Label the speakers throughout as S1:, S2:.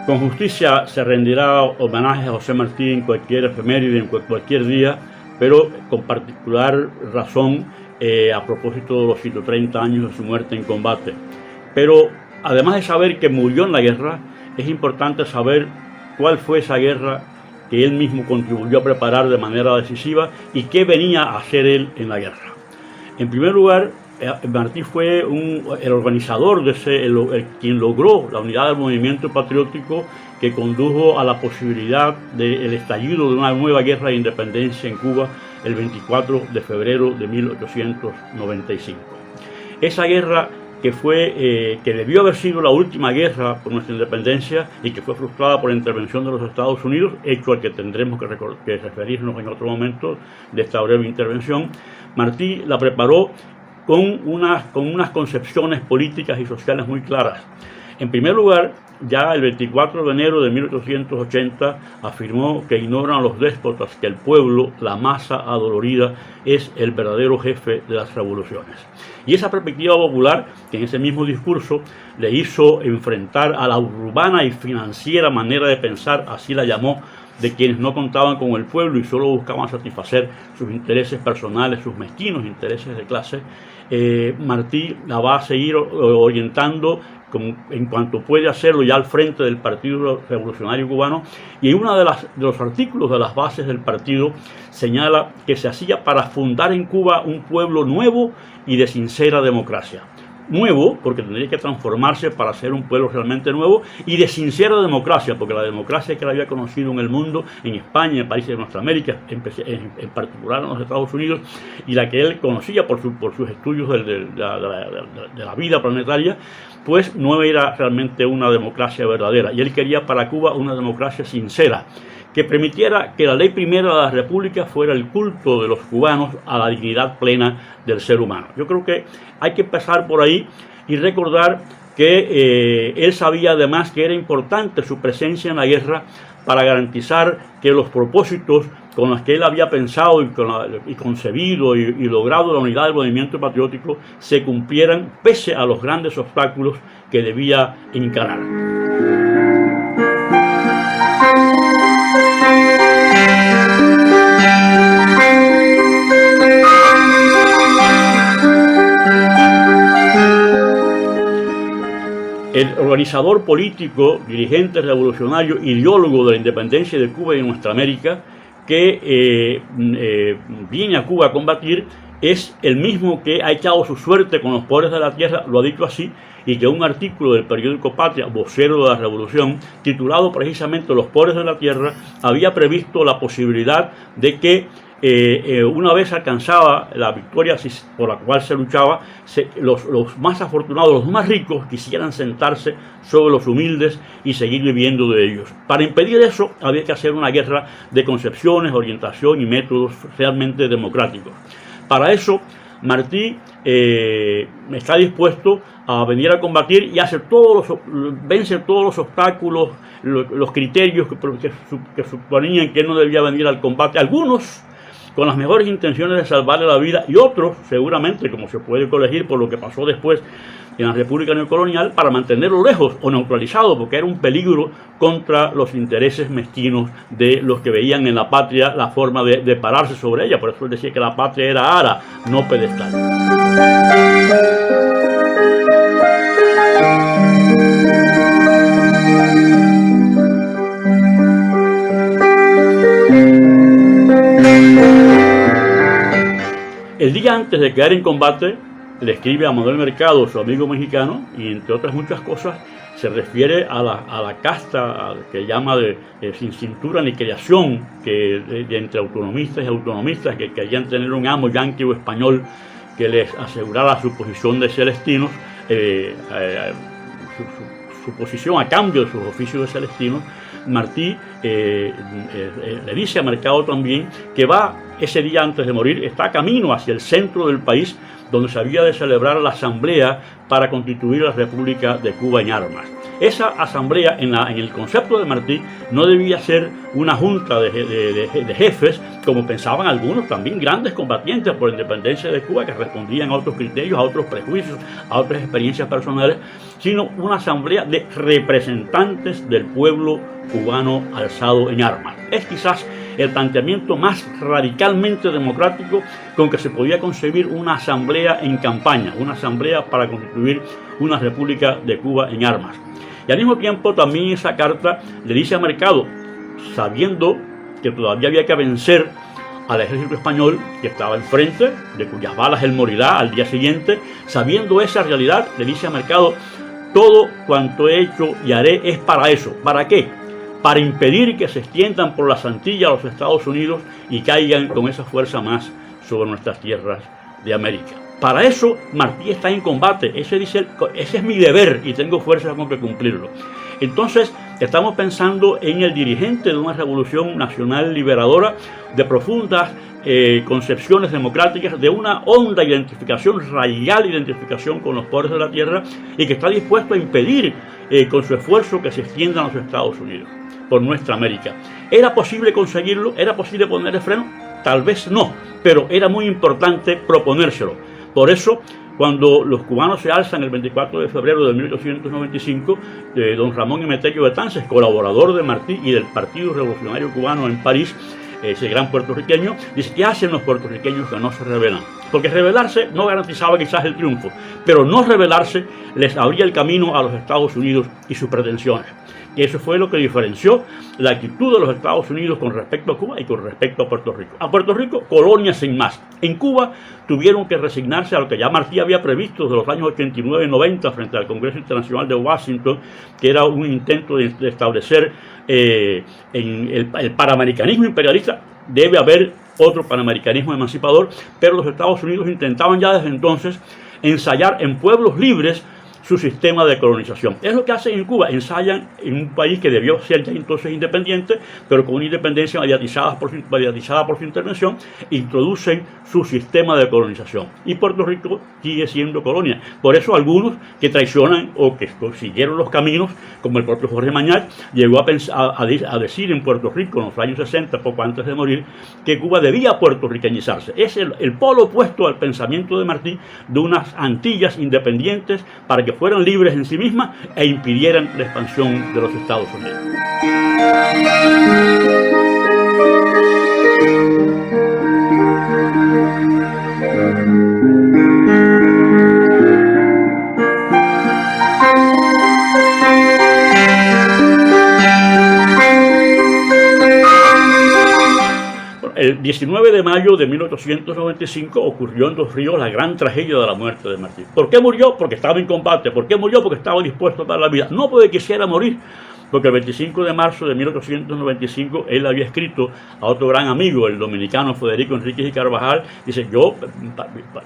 S1: Con justicia se rendirá homenaje a José Martí en cualquier efeméride, en cualquier día, pero con particular razón a propósito de los 130 años de su muerte en combate. Pero además de saber que murió en la guerra, es importante saber cuál fue esa guerra que él mismo contribuyó a preparar de manera decisiva y qué venía a hacer él en la guerra. En primer lugar, Martí fue el organizador de quien logró la unidad del movimiento patriótico que condujo a la posibilidad del estallido de una nueva guerra de independencia en Cuba el 24 de febrero de 1895. Esa guerra que debió haber sido la última guerra por nuestra independencia y que fue frustrada por la intervención de los Estados Unidos, hecho al que tendremos que referirnos en otro momento de esta breve intervención, Martí la preparó con unas concepciones políticas y sociales muy claras. En primer lugar, ya el 24 de enero de 1880 afirmó que ignoran a los déspotas que el pueblo, la masa adolorida, es el verdadero jefe de las revoluciones. Y esa perspectiva popular, que en ese mismo discurso le hizo enfrentar a la urbana y financiera manera de pensar, así la llamó, de quienes no contaban con el pueblo y solo buscaban satisfacer sus intereses personales, sus mezquinos intereses de clase, Martí la va a seguir orientando en cuanto puede hacerlo ya al frente del Partido Revolucionario Cubano, y uno de los artículos de las bases del partido señala que se hacía para fundar en Cuba un pueblo nuevo y de sincera democracia. Nuevo, porque tendría que transformarse para ser un pueblo realmente nuevo, y de sincera democracia, porque la democracia que él había conocido en el mundo, en España, en países de nuestra América, en particular en los Estados Unidos, y la que él conocía por sus estudios de la vida planetaria, pues no era realmente una democracia verdadera. Y él quería para Cuba una democracia sincera, que permitiera que la ley primera de la República fuera el culto de los cubanos a la dignidad plena del ser humano. Yo creo que hay que empezar por ahí y recordar que él sabía además que era importante su presencia en la guerra para garantizar que los propósitos con los que él había pensado y concebido y logrado la unidad del movimiento patriótico se cumplieran pese a los grandes obstáculos que debía encarar. El organizador político, dirigente revolucionario, ideólogo de la independencia de Cuba y de nuestra América, que viene a Cuba a combatir, es el mismo que ha echado su suerte con los pobres de la tierra, lo ha dicho así, y que un artículo del periódico Patria, vocero de la Revolución, titulado precisamente Los pobres de la tierra, había previsto la posibilidad de que una vez alcanzada la victoria por la cual se luchaba, los más afortunados, los más ricos, quisieran sentarse sobre los humildes y seguir viviendo de ellos. Para impedir eso había que hacer una guerra de concepciones, orientación y métodos realmente democráticos. Para eso Martí está dispuesto a venir a combatir y hacer vence todos los obstáculos, los criterios que suponían que él no debía venir al combate. Algunos con las mejores intenciones de salvarle la vida, y otros, seguramente, como se puede colegir por lo que pasó después en la República Neocolonial, para mantenerlo lejos o neutralizado, porque era un peligro contra los intereses mezquinos de los que veían en la patria la forma de pararse sobre ella. Por eso él decía que la patria era ara, no pedestal. El día antes de caer en combate, le escribe a Manuel Mercado, su amigo mexicano, y entre otras muchas cosas se refiere a la casta que llama de sin cintura ni creación, que entre autonomistas y autonomistas que querían tener un amo yanqui o español que les asegurara su posición de celestinos, su posición a cambio de sus oficios de celestinos. Martí le dice a Mercado también que va ese día antes de morir, está camino hacia el centro del país, donde se había de celebrar la asamblea para constituir la República de Cuba en armas. Esa asamblea, en el concepto de Martí, no debía ser una junta de jefes, como pensaban algunos también grandes combatientes por la independencia de Cuba, que respondían a otros criterios, a otros prejuicios, a otras experiencias personales, sino una asamblea de representantes del pueblo cubano alzado en armas. Es quizás el planteamiento más radicalmente democrático con que se podía concebir una asamblea en campaña, una asamblea para constituir una república de Cuba en armas. Y al mismo tiempo también esa carta le dice a Mercado, sabiendo que todavía había que vencer al ejército español que estaba enfrente, de cuyas balas él morirá al día siguiente, sabiendo esa realidad, le dice a Mercado, todo cuanto he hecho y haré es para eso. ¿Para qué? Para impedir que se extiendan por las Antillas a los Estados Unidos y caigan con esa fuerza más sobre nuestras tierras de América. Para eso Martí está en combate, ese es mi deber y tengo fuerza con que cumplirlo. Entonces estamos pensando en el dirigente de una revolución nacional liberadora de profundas concepciones democráticas, de una honda identificación, radical identificación con los pobres de la tierra y que está dispuesto a impedir con su esfuerzo que se extiendan a los Estados Unidos por nuestra América. ¿Era posible conseguirlo? ¿Era posible ponerle freno? Tal vez no, pero era muy importante proponérselo. Por eso, cuando los cubanos se alzan el 24 de febrero de 1895, don Ramón Emeterio Betances, colaborador de Martí y del Partido Revolucionario Cubano en París, ese gran puertorriqueño, dice, ¿qué hacen los puertorriqueños que no se rebelan? Porque rebelarse no garantizaba quizás el triunfo, pero no rebelarse les abría el camino a los Estados Unidos y sus pretensiones. Y eso fue lo que diferenció la actitud de los Estados Unidos con respecto a Cuba y con respecto a Puerto Rico. A Puerto Rico, colonia sin más. En Cuba tuvieron que resignarse a lo que ya Martí había previsto desde los años 89 y 90 frente al Congreso Internacional de Washington, que era un intento de establecer en el panamericanismo imperialista. Debe haber otro panamericanismo emancipador, pero los Estados Unidos intentaban ya desde entonces ensayar en pueblos libres su sistema de colonización. Es lo que hacen en Cuba, ensayan en un país que debió ser ya entonces independiente, pero con una independencia mediatizada por su intervención, introducen su sistema de colonización. Y Puerto Rico sigue siendo colonia. Por eso algunos que traicionan o que siguieron los caminos, como el propio Jorge Mañart, llegó a decir en Puerto Rico en los años 60, poco antes de morir, que Cuba debía puertorriqueñizarse. Es el polo opuesto al pensamiento de Martí de unas Antillas independientes para que fueran libres en sí mismas e impidieran la expansión de los Estados Unidos. El 19 de mayo de 1895 ocurrió en Dos Ríos la gran tragedia de la muerte de Martí. ¿Por qué murió? Porque estaba en combate. ¿Por qué murió? Porque estaba dispuesto a dar la vida. No porque quisiera morir, porque el 25 de marzo de 1895 él había escrito a otro gran amigo, el dominicano Federico Enríquez y Carvajal, dice, yo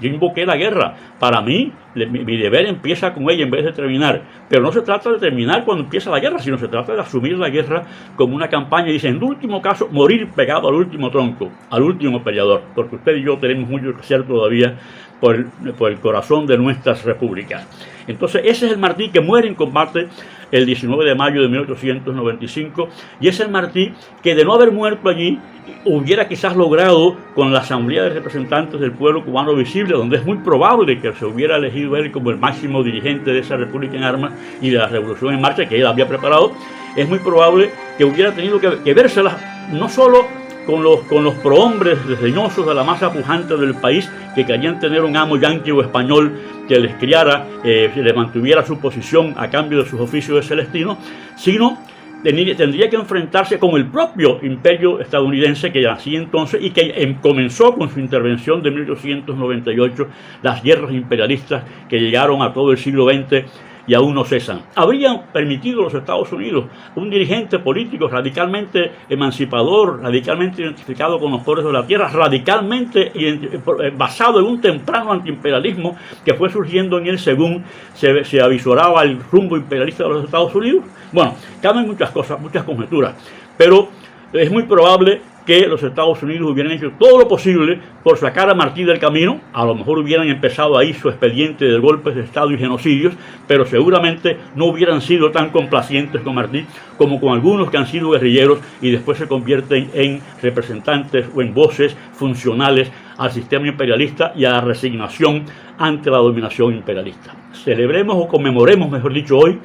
S1: invoqué la guerra. Para mí, mi deber empieza con ella en vez de terminar. Pero no se trata de terminar cuando empieza la guerra, sino se trata de asumir la guerra como una campaña. Y dice, en último caso, morir pegado al último tronco, al último peleador. Porque usted y yo tenemos mucho que hacer todavía por el corazón de nuestras repúblicas. Entonces ese es el Martí que muere en combate el 19 de mayo de 1895 y es el Martí que de no haber muerto allí hubiera quizás logrado con la Asamblea de Representantes del Pueblo Cubano Visible, donde es muy probable que se hubiera elegido él como el máximo dirigente de esa república en armas y de la revolución en marcha que él había preparado. Es muy probable que hubiera tenido que vérselas no solo con los prohombres desdeñosos de la masa pujante del país que querían tener un amo yanqui o español que les criara, les mantuviera su posición a cambio de sus oficios de celestinos, sino tendría que enfrentarse con el propio imperio estadounidense que nacía entonces y que comenzó con su intervención de 1898, las guerras imperialistas que llegaron a todo el siglo XX y aún no cesan. Habrían permitido los Estados Unidos un dirigente político radicalmente emancipador, radicalmente identificado con los pobres de la tierra, radicalmente basado en un temprano antiimperialismo que fue surgiendo en él según se avisoraba el rumbo imperialista de los Estados Unidos. Bueno, caben muchas cosas, muchas conjeturas, pero es muy probable que los Estados Unidos hubieran hecho todo lo posible por sacar a Martí del camino. A lo mejor hubieran empezado ahí su expediente de golpes de Estado y genocidios, pero seguramente no hubieran sido tan complacientes con Martí como con algunos que han sido guerrilleros y después se convierten en representantes o en voces funcionales al sistema imperialista y a la resignación ante la dominación imperialista. Celebremos o conmemoremos, mejor dicho, hoy.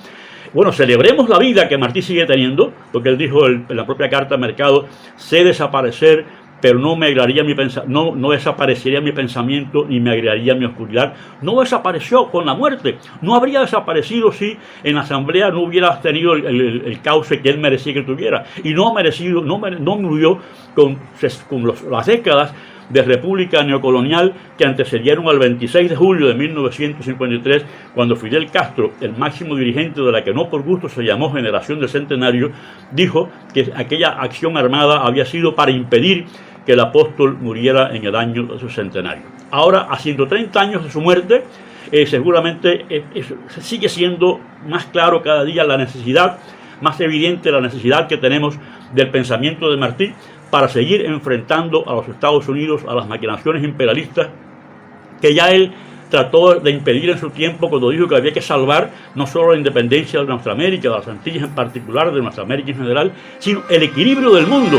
S1: Bueno, celebremos la vida que Martí sigue teniendo, porque él dijo en la propia carta a Mercado: sé desaparecer, pero no desaparecería mi pensamiento ni me agregaría mi oscuridad. No desapareció con la muerte. No habría desaparecido si en la asamblea no hubiera tenido el cauce que él merecía que tuviera. Y no murió con las décadas de república neocolonial que antecedieron al 26 de julio de 1953, cuando Fidel Castro, el máximo dirigente de la que no por gusto se llamó Generación del Centenario, dijo que aquella acción armada había sido para impedir que el apóstol muriera en el año de su centenario. Ahora, a 130 años de su muerte, seguramente sigue siendo más claro cada día la necesidad, más evidente la necesidad que tenemos del pensamiento de Martí para seguir enfrentando a los Estados Unidos, a las maquinaciones imperialistas que ya él trató de impedir en su tiempo cuando dijo que había que salvar no solo la independencia de nuestra América, de las Antillas en particular, de nuestra América en general, sino el equilibrio del mundo.